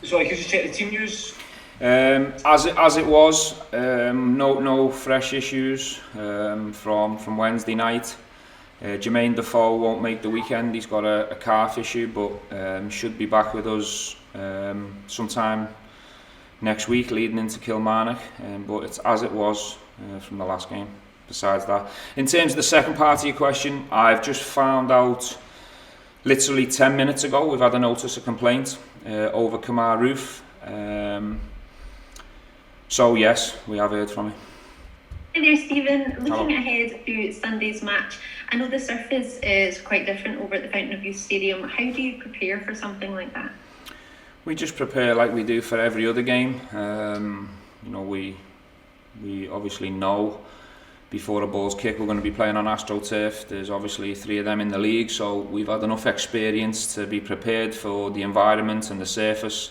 Sorry, could you check the team news? As it was, no fresh issues from Wednesday night. Jermaine Defoe won't make the weekend. He's got a calf issue, but should be back with us sometime next week, leading into Kilmarnock. But it's as it was from the last game. Besides that, in terms of the second part of your question, I've just found out literally 10 minutes ago we've had a notice of complaint over Kamar Roof. So yes, we have heard from him. Hi there, Steven. Looking ahead to Sunday's match, I know the surface is quite different over at the Fountain of Youth Stadium. How do you prepare for something like that? We just prepare like we do for every other game. We obviously know before a ball's kicked we're going to be playing on AstroTurf. There's obviously 3 of them in the league, so we've had enough experience to be prepared for the environment and the surface.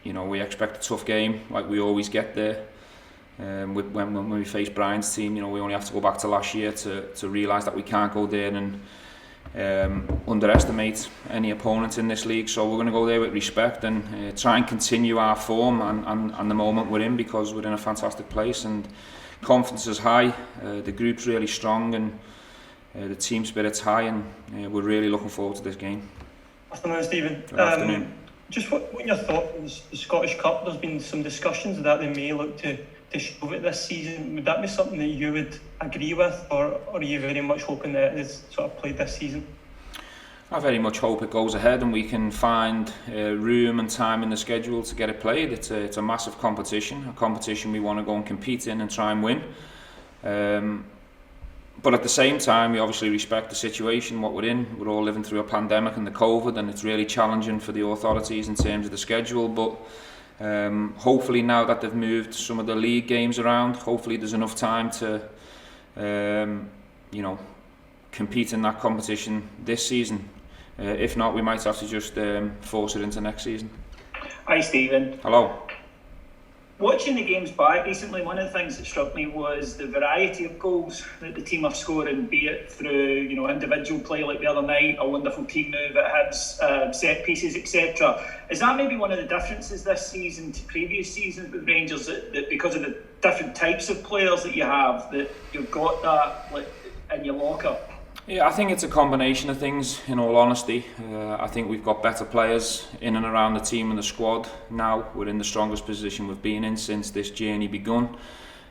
We expect a tough game like we always get there. When we face Brian's team, we only have to go back to last year to realise that we can't go there and underestimate any opponent in this league. So we're going to go there with respect and try and continue our form and the moment we're in, because we're in a fantastic place and confidence is high. The group's really strong and the team spirit's high, and we're really looking forward to this game. Afternoon, Stephen. Good afternoon. Just what your thought on the Scottish Cup? There's been some discussions that they may look to shove it this season. Would that be something that you would agree with, or are you very much hoping that it is sort of played this season? I very much hope it goes ahead and we can find room and time in the schedule to get it played. It's a massive competition, a competition we want to go and compete in and try and win. But at the same time, we obviously respect the situation, what we're in. We're all living through a pandemic and the COVID, and it's really challenging for the authorities in terms of the schedule. But hopefully now that they've moved some of the league games around, hopefully there's enough time to compete in that competition this season. If not, we might have to just force it into next season. Hi, Stephen. Hello. Watching the games back recently, one of the things that struck me was the variety of goals that the team have scored, and be it through individual play like the other night, a wonderful team move at Hibs, set pieces, etc. Is that maybe one of the differences this season to previous seasons with Rangers, that because of the different types of players that you have, that you've got that in your locker? Yeah, I think it's a combination of things, in all honesty. I think we've got better players in and around the team and the squad now. We're in the strongest position we've been in since this journey begun.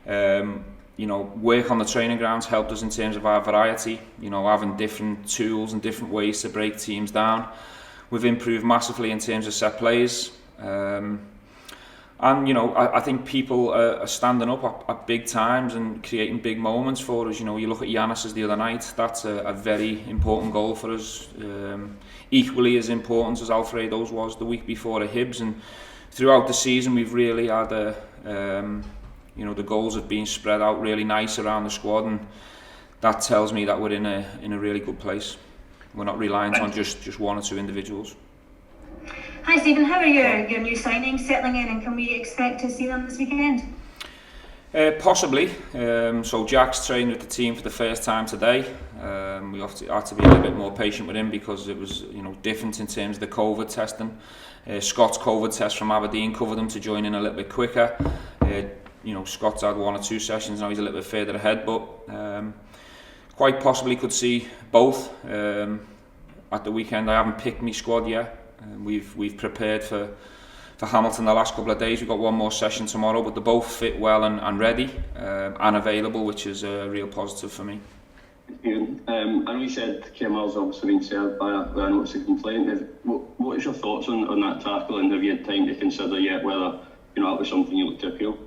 Work on the training grounds helped us in terms of our variety, having different tools and different ways to break teams down. We've improved massively in terms of set plays. I think people are standing up at big times and creating big moments for us. You look at Giannis's the other night, that's a very important goal for us. Equally as important as Alfredo's was the week before at Hibs. And throughout the season, we've really had the goals have been spread out really nice around the squad, and that tells me that we're in a really good place. We're not reliant on just one or two individuals. Hi Stephen, how are your new signings settling in, and can we expect to see them this weekend? Possibly. So Jack's trained with the team for the first time today. We had to be a little bit more patient with him because it was different in terms of the COVID testing. Scott's COVID test from Aberdeen covered him to join in a little bit quicker. Scott's had 1 or 2 sessions, now he's a little bit further ahead, but quite possibly could see both at the weekend. I haven't picked my squad yet. We've prepared for Hamilton the last couple of days. We've got 1 more session tomorrow, but they both fit well and ready and available, which is a real positive for me. I know you said Kemal's obviously been served by a notice of complaint. What is your thoughts on that tackle, and have you had time to consider yet whether that was something you looked to appeal?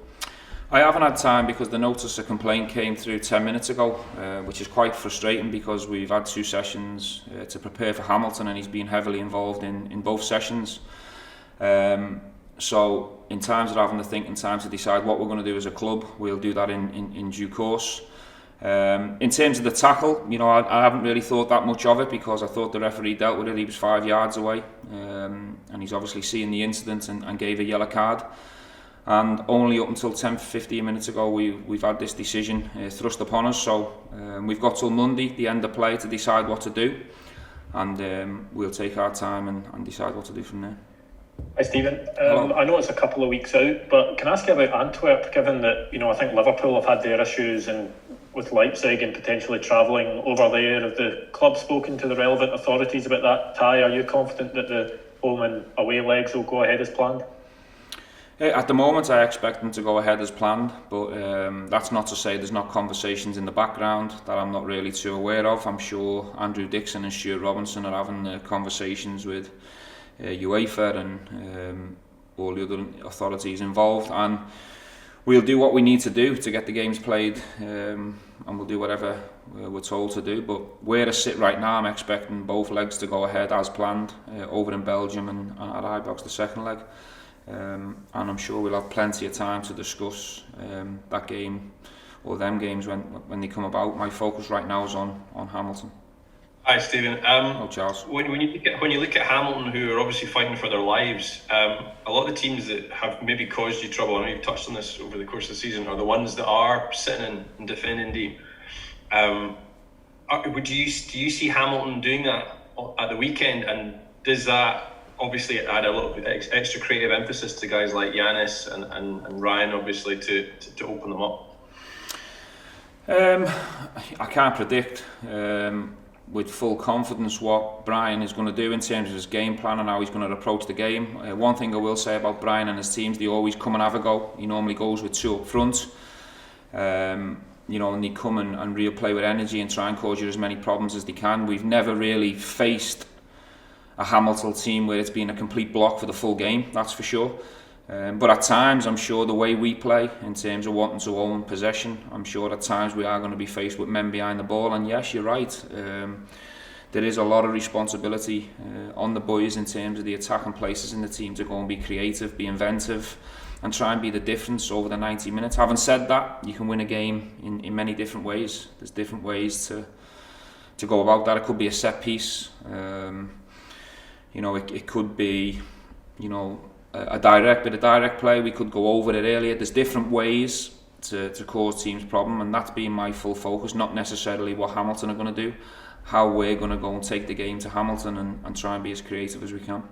I haven't had time because the notice of complaint came through 10 minutes ago, which is quite frustrating because we've had 2 sessions to prepare for Hamilton, and he's been heavily involved in both sessions. So in terms of having to think in time to decide what we're going to do as a club, we'll do that in due course. In terms of the tackle, I haven't really thought that much of it because I thought the referee dealt with it. He was 5 yards away, and he's obviously seen the incident and gave a yellow card. And only up until 10-15 minutes ago we've had this decision thrust upon us, so we've got till Monday, the end of play, to decide what to do, and we'll take our time and decide what to do from there. Hi Stephen, Hello. I know it's a couple of weeks out, but can I ask you about Antwerp, given that, I think Liverpool have had their issues and with Leipzig and potentially travelling over there, have the club spoken to the relevant authorities about that tie? Are you confident that the home and away legs will go ahead as planned? At the moment, I expect them to go ahead as planned, but that's not to say there's not conversations in the background that I'm not really too aware of. I'm sure Andrew Dixon and Stuart Robinson are having conversations with UEFA and all the other authorities involved, and we'll do what we need to do to get the games played, and we'll do whatever we're told to do. But where I sit right now, I'm expecting both legs to go ahead as planned, over in Belgium and at Ibrox the second leg. And I'm sure we'll have plenty of time to discuss that game or them games when they come about. My focus right now is on Hamilton. Hi Stephen. Oh, Charles. When you look at Hamilton, who are obviously fighting for their lives, a lot of the teams that have maybe caused you trouble, I know you've touched on this over the course of the season, are the ones that are sitting in and defending deep. Do you see Hamilton doing that at the weekend, and does that obviously add a little bit extra creative emphasis to guys like Yanis and Ryan, obviously, to open them up? I can't predict with full confidence what Brian is going to do in terms of his game plan and how he's going to approach the game. One thing I will say about Brian and his teams, they always come and have a go. He normally goes with two up front, and they come and really play with energy and try and cause you as many problems as they can. We've never really faced a Hamilton team where it's been a complete block for the full game, that's for sure. But at times, I'm sure the way we play in terms of wanting to own possession, I'm sure at times we are going to be faced with men behind the ball. And yes, you're right, there is a lot of responsibility on the boys in terms of the attacking places in the team to go and be creative, be inventive, and try and be the difference over the 90 minutes. Having said that, you can win a game in many different ways. There's different ways to go about that. It could be a set piece. It could be, a direct play. We could go over it earlier. There's different ways to cause teams problem, and that's been my full focus, not necessarily what Hamilton are going to do, how we're going to go and take the game to Hamilton and try and be as creative as we can.